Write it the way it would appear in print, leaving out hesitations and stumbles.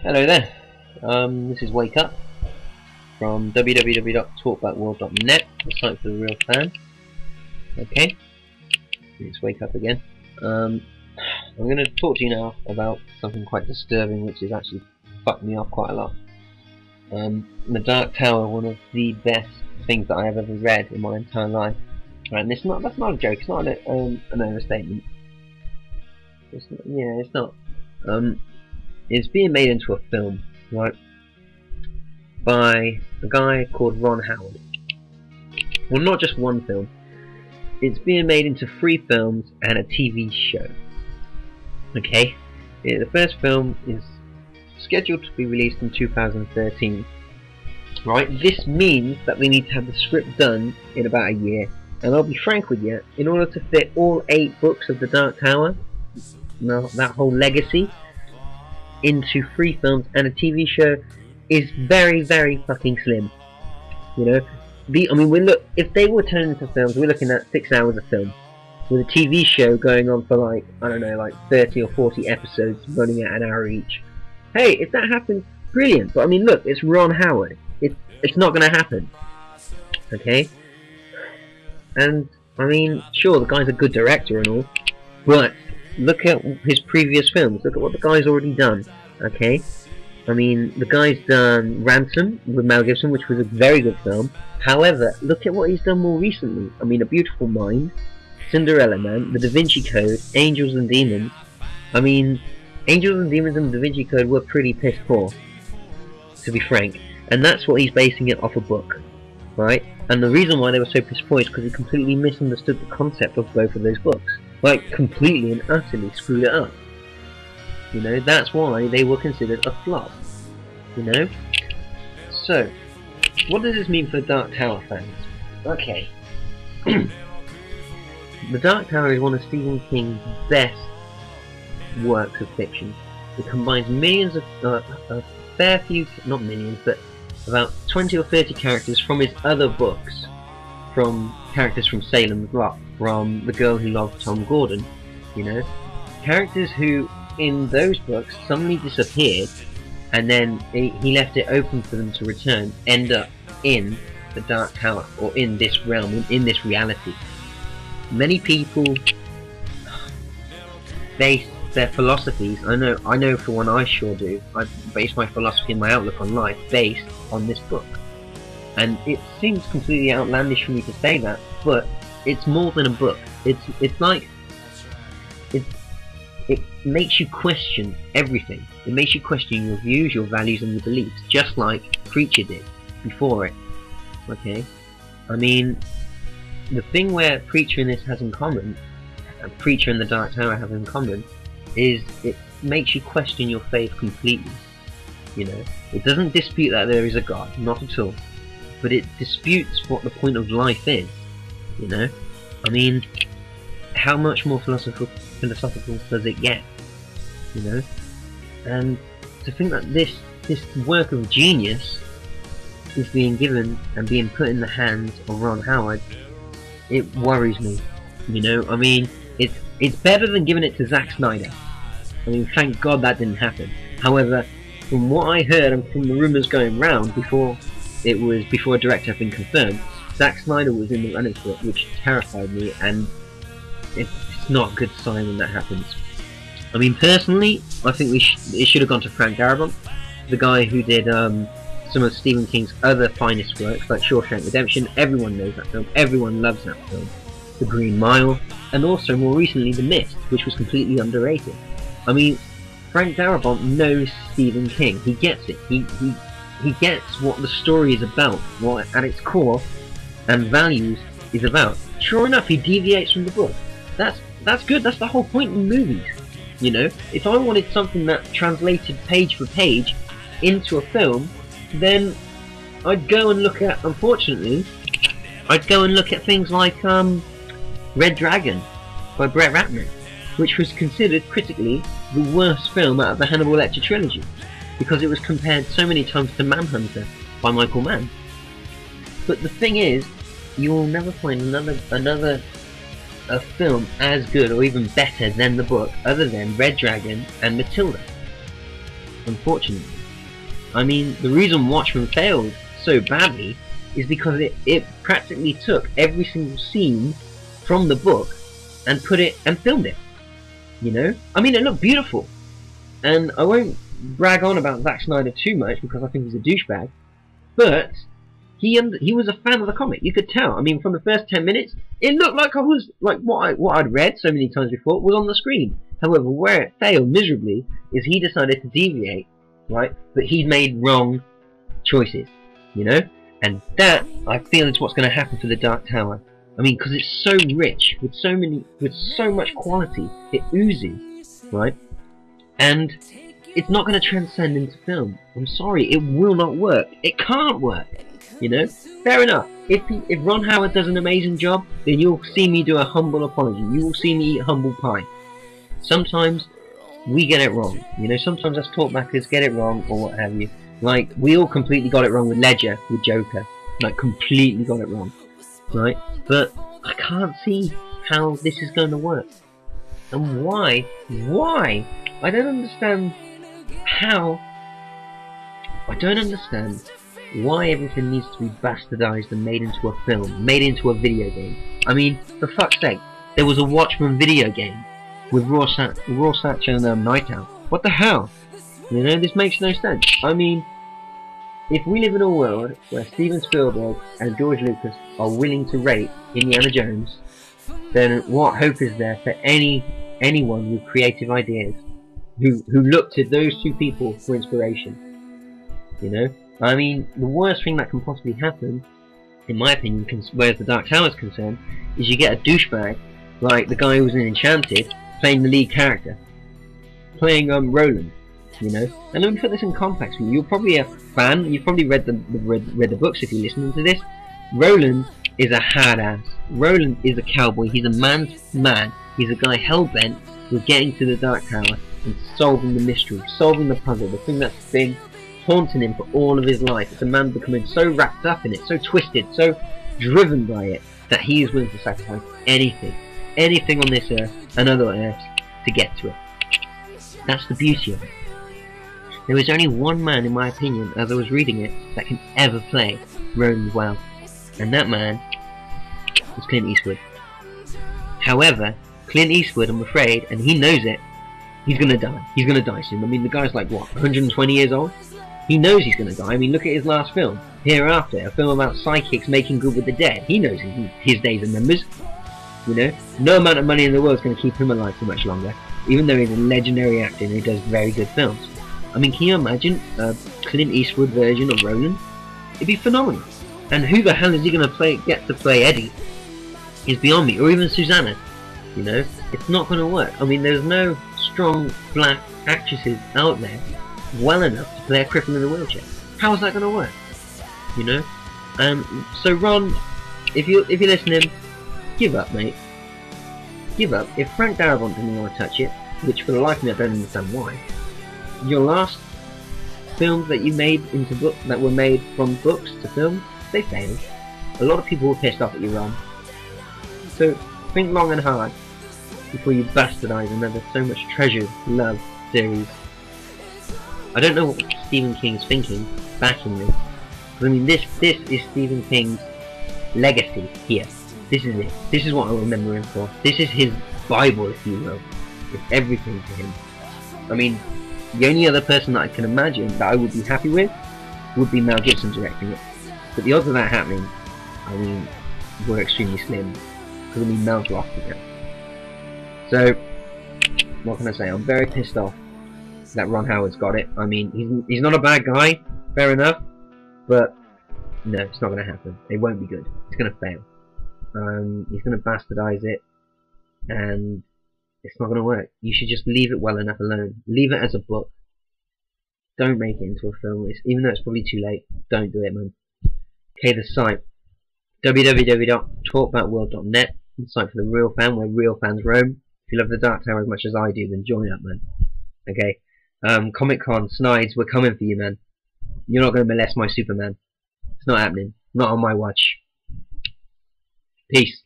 Hello there. This is Wake Up from www.talkbackworld.net, the site for the real fan. Okay, it's Wake Up again. I'm going to talk to you now about something quite disturbing, which has actually fucked me up quite a lot. The Dark Tower, one of the best things that I have ever read in my entire life. Right, and that's not a joke. It's not an overstatement. It's not. It's being made into a film, right, by a guy called Ron Howard. Well, not just one film. It's being made into 3 films and a TV show. Okay, the first film is scheduled to be released in 2013. Right, this means that we need to have the script done in about a year. And I'll be frank with you, in order to fit all 8 books of the Dark Tower, that whole legacy, into 3 films and a TV show is very, very fucking slim. You know, if they were turned into films, we're looking at 6 hours of film, with a TV show going on for like, I don't know, like 30 or 40 episodes running at an hour each. Hey, if that happens, brilliant. But I mean, look, it's Ron Howard. It's not going to happen. Okay? And, I mean, sure, the guy's a good director and all, but look at his previous films. Look at what the guy's already done. Okay? I mean, the guy's done Ransom with Mel Gibson, which was a very good film. However, look at what he's done more recently. I mean, A Beautiful Mind, Cinderella Man, The Da Vinci Code, Angels and Demons. I mean, Angels and Demons and The Da Vinci Code were pretty piss poor, to be frank. And that's what he's basing it off a book, right? And the reason why they were so piss poor is because he completely misunderstood the concept of both of those books. Like, completely and utterly screwed it up. You know, that's why they were considered a flop. You know? So, what does this mean for Dark Tower fans? Okay. The Dark Tower is one of Stephen King's best works of fiction. It combines millions of, a fair few, not millions, but about 20 or 30 characters from his other books. From characters from Salem's Lot, from The Girl Who Loved Tom Gordon, you know? Characters who, in those books, suddenly disappeared, and then he left it open for them to return, end up in the Dark Tower, or in this realm, in this reality. Many people base their philosophies, I know for one I sure do, I base my philosophy and my outlook on life based on this book. And it seems completely outlandish for me to say that, but it's more than a book. It's like it makes you question everything. It makes you question your views, your values, and your beliefs, just like Preacher did before it. Okay, I mean, the thing where Preacher and this has in common, and Preacher and the Dark Tower have in common, is it makes you question your faith completely. You know, it doesn't dispute that there is a God, not at all. But it disputes what the point of life is, you know? I mean, how much more philosophical does it get, you know? And to think that this work of genius is being given and being put in the hands of Ron Howard, it worries me, you know? I mean, it's better than giving it to Zack Snyder. I mean, thank God that didn't happen. However, from what I heard and from the rumours going round before a director had been confirmed, Zack Snyder was in the running for it, which terrified me, and it's not a good sign when that happens. I mean, personally, I think it should have gone to Frank Darabont, the guy who did some of Stephen King's other finest works, like Shawshank Redemption. Everyone knows that film, everyone loves that film. The Green Mile, and also more recently The Mist, which was completely underrated. I mean, Frank Darabont knows Stephen King. He gets it. He gets what the story is about, what at its core and values is about. Sure enough, he deviates from the book. That's good. That's the whole point in movies. You know, if I wanted something that translated page for page into a film, then I'd go and look at, unfortunately, things like Red Dragon by Brett Ratner, which was considered critically the worst film out of the Hannibal Lecter trilogy, because it was compared so many times to Manhunter by Michael Mann. But the thing is, you will never find another film as good or even better than the book, other than Red Dragon and Matilda. unfortunately. I mean, the reason Watchmen failed so badly is because it practically took every single scene from the book and put it and filmed it. You know? I mean, it looked beautiful. And I won't brag on about Zack Snyder too much because I think he's a douchebag. But he was a fan of the comic. You could tell. I mean, from the first 10 minutes, it looked like I was like what I'd read so many times before was on the screen. However, where it failed miserably is he decided to deviate, right? But he made wrong choices, you know. And that I feel is what's going to happen for the Dark Tower. I mean, because it's so rich with so much quality, it oozes, right? And it's not going to transcend into film. I'm sorry, it will not work. It can't work. You know, fair enough. If Ron Howard does an amazing job, then you'll see me do a humble apology. You will see me eat humble pie. Sometimes we get it wrong. You know, sometimes us talkbackers get it wrong or what have you. Like, we all completely got it wrong with Ledger, with Joker. Like, completely got it wrong. Right? But I can't see how this is going to work. And why? Why? I don't understand how. I don't understand why everything needs to be bastardized and made into a film, made into a video game. I mean, for fuck's sake, there was a Watchmen video game with Rorschach and Night Owl. What the hell? You know, this makes no sense. I mean, if we live in a world where Steven Spielberg and George Lucas are willing to rate Indiana Jones, then what hope is there for anyone with creative ideas who look to those two people for inspiration? You know? I mean, the worst thing that can possibly happen, in my opinion, whereas the Dark Tower is concerned, is you get a douchebag like the guy who was in Enchanted playing the lead character, playing Roland. You know, and let me put this in context for you. You're probably a fan. You've probably read the books if you're listening to this. Roland is a hard ass. Roland is a cowboy. He's a man's man. He's a guy hell bent with getting to the Dark Tower and solving the mystery, solving the puzzle, the thing that's been haunting him for all of his life. It's a man becoming so wrapped up in it, so twisted, so driven by it that he is willing to sacrifice anything on this earth and other earths to get to it. That's the beauty of it. There is only one man, in my opinion, as I was reading it, that can ever play Roland well, and that man is Clint Eastwood. However, Clint Eastwood, I'm afraid, and he knows it, he's gonna die. He's gonna die soon. I mean, the guy's like, what, 120 years old? He knows he's gonna die. I mean, look at his last film, Hereafter, a film about psychics making good with the dead. He knows his days are numbers. You know, no amount of money in the world is gonna keep him alive for much longer, even though he's a legendary actor and he does very good films. I mean, can you imagine a Clint Eastwood version of Roland? It'd be phenomenal. And who the hell is he going to get to play Eddie? Is beyond me. Or even Susanna. You know? It's not going to work. I mean, there's no strong black actresses out there well enough to play a cripple in a wheelchair. How is that going to work? You know? So Ron, if you're listening, give up, mate. Give up. If Frank Darabont didn't want to touch it, which for the life of me I don't understand why, your last films that you made into books, that were made from books to film, they failed. A lot of people were pissed off at you, Ron. So think long and hard before you bastardize another so much treasured, loved series. I don't know what Stephen King's thinking backing this. I mean, this is Stephen King's legacy here. This is it. This is what I remember him for. This is his Bible, if you will. It's everything to him. I mean, the only other person that I can imagine that I would be happy with would be Mel Gibson directing it. But the odds of that happening, I mean, were extremely slim. Because I mean, Mel's lost again. So, what can I say? I'm very pissed off that Ron Howard's got it. I mean, he's not a bad guy, fair enough. But, no, it's not going to happen. It won't be good. It's going to fail. He's going to bastardize it. And it's not going to work. You should just leave it well enough alone. Leave it as a book. Don't make it into a film. Even though it's probably too late, don't do it, man. Okay, the site. www.talkbackworld.net. The site for the real fan, where real fans roam. If you love the Dark Tower as much as I do, then join up, man. Okay. Comic Con, Snides, we're coming for you, man. You're not going to molest my Superman. It's not happening. Not on my watch. Peace.